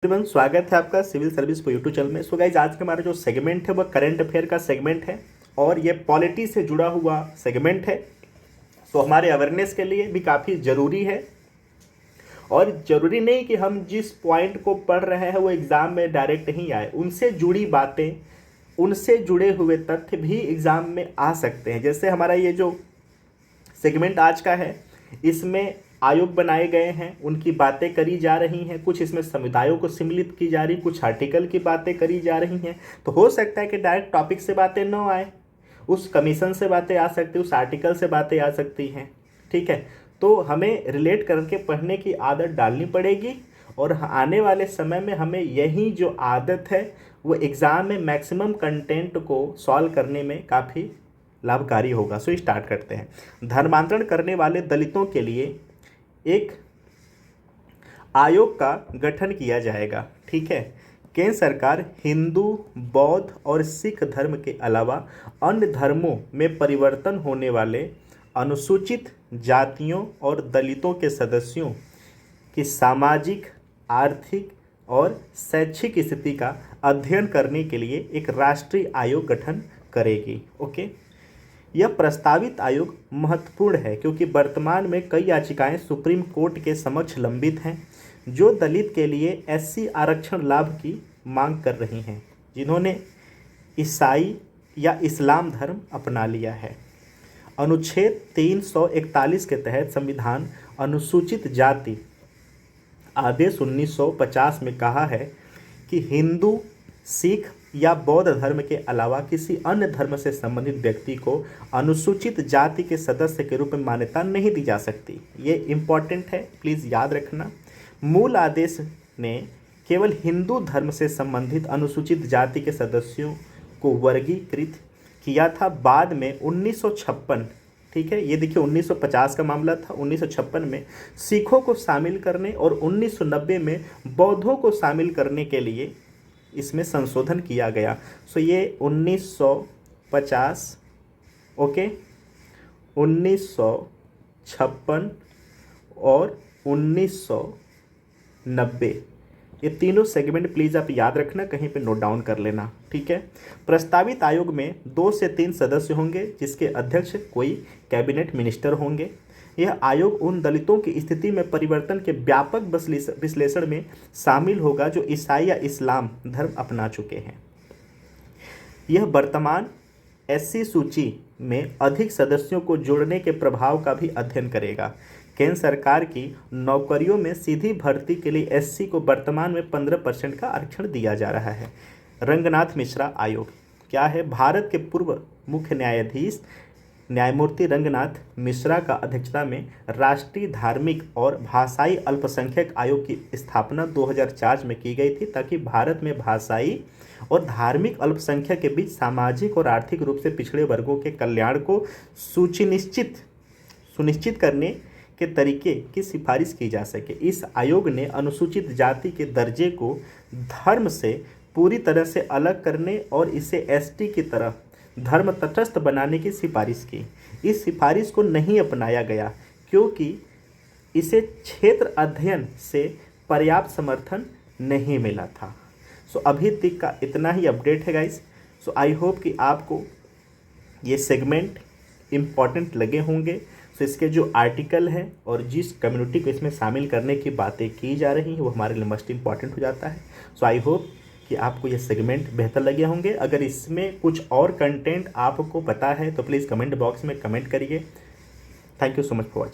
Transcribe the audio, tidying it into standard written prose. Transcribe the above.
Everyone, स्वागत है आपका सिविल सर्विस को यूट्यूब चैनल में। सो गाइज, आज का हमारा जो सेगमेंट है वह करंट अफेयर का सेगमेंट है और ये पॉलिटी से जुड़ा हुआ सेगमेंट है। सो हमारे अवेयरनेस के लिए भी काफ़ी ज़रूरी है और ज़रूरी नहीं कि हम जिस पॉइंट को पढ़ रहे हैं वो एग्ज़ाम में डायरेक्ट ही आए, उनसे जुड़ी बातें, उनसे जुड़े हुए तथ्य भी एग्ज़ाम में आ सकते हैं। जैसे हमारा ये जो सेगमेंट आज का है, इसमें आयोग बनाए गए हैं, उनकी बातें करी जा रही हैं, कुछ इसमें समुदायों को सम्मिलित की जा रही, कुछ आर्टिकल की बातें करी जा रही हैं। तो हो सकता है कि डायरेक्ट टॉपिक से बातें न आए, उस कमीशन से बातें आ सकती, उस आर्टिकल से बातें आ सकती हैं। ठीक है, तो हमें रिलेट करके पढ़ने की आदत डालनी पड़ेगी और आने वाले समय में हमें यही जो आदत है वो एग्ज़ाम में मैक्सिमम कंटेंट को सॉल्व करने में काफ़ी लाभकारी होगा। सो स्टार्ट करते हैं। धर्मांतरण करने वाले दलितों के लिए एक आयोग का गठन किया जाएगा। ठीक है, केंद्र सरकार हिंदू, बौद्ध और सिख धर्म के अलावा अन्य धर्मों में परिवर्तन होने वाले अनुसूचित जातियों और दलितों के सदस्यों की सामाजिक, आर्थिक और शैक्षिक स्थिति का अध्ययन करने के लिए एक राष्ट्रीय आयोग गठन करेगी। ओके, यह प्रस्तावित आयोग महत्वपूर्ण है क्योंकि वर्तमान में कई याचिकाएं सुप्रीम कोर्ट के समक्ष लंबित हैं जो दलित के लिए एससी आरक्षण लाभ की मांग कर रही हैं, जिन्होंने ईसाई या इस्लाम धर्म अपना लिया है। अनुच्छेद 341 के तहत संविधान अनुसूचित जाति आदेश 1950 में कहा है कि हिंदू, सिख या बौद्ध धर्म के अलावा किसी अन्य धर्म से संबंधित व्यक्ति को अनुसूचित जाति के सदस्य के रूप में मान्यता नहीं दी जा सकती। ये इम्पॉर्टेंट है, प्लीज़ याद रखना। मूल आदेश ने केवल हिंदू धर्म से संबंधित अनुसूचित जाति के सदस्यों को वर्गीकृत किया था। बाद में 1956, ठीक है, ये देखिए 1950 का मामला था, 1956 में सिखों को शामिल करने और 1990 में बौद्धों को शामिल करने के लिए इसमें संशोधन किया गया। सो ये 1950, ओके, 1956 और 1990, ये तीनों सेगमेंट प्लीज़ आप याद रखना, कहीं पे नोट डाउन कर लेना। ठीक है, प्रस्तावित आयोग में 2 से 3 सदस्य होंगे जिसके अध्यक्ष कोई कैबिनेट मिनिस्टर होंगे। यह आयोग उन दलितों की स्थिति में परिवर्तन के व्यापक विश्लेषण में शामिल होगा जो ईसाई या इस्लाम धर्म अपना चुके हैं। यह वर्तमान एससी सूची में अधिक सदस्यों को जोड़ने के प्रभाव का भी अध्ययन करेगा। केंद्र सरकार की नौकरियों में सीधी भर्ती के लिए एससी को वर्तमान में 15% का आरक्षण दिया जा रहा है। रंगनाथ मिश्रा आयोग क्या है? भारत के पूर्व मुख्य न्यायाधीश न्यायमूर्ति रंगनाथ मिश्रा का अध्यक्षता में राष्ट्रीय धार्मिक और भाषाई अल्पसंख्यक आयोग की स्थापना 2004 में की गई थी ताकि भारत में भाषाई और धार्मिक अल्पसंख्यक के बीच सामाजिक और आर्थिक रूप से पिछड़े वर्गों के कल्याण को सुनिश्चित करने के तरीके की सिफारिश की जा सके। इस आयोग ने अनुसूचित जाति के दर्जे को धर्म से पूरी तरह से अलग करने और इसे एसटी की तरह धर्म तटस्थ बनाने की सिफारिश की। इस सिफारिश को नहीं अपनाया गया क्योंकि इसे क्षेत्र अध्ययन से पर्याप्त समर्थन नहीं मिला था। सो अभी तक का इतना ही अपडेट है गाइस। सो आई होप कि आपको ये सेगमेंट इम्पॉर्टेंट लगे होंगे। सो इसके जो आर्टिकल है और जिस कम्युनिटी को इसमें शामिल करने की बातें की जा रही हैं वो हमारे लिए मोस्ट इम्पॉर्टेंट हो जाता है। सो आई होप कि आपको ये सेगमेंट बेहतर लगे होंगे। अगर इसमें कुछ और कंटेंट आपको पता है तो प्लीज़ कमेंट बॉक्स में कमेंट करिए। Thank you so much for watching.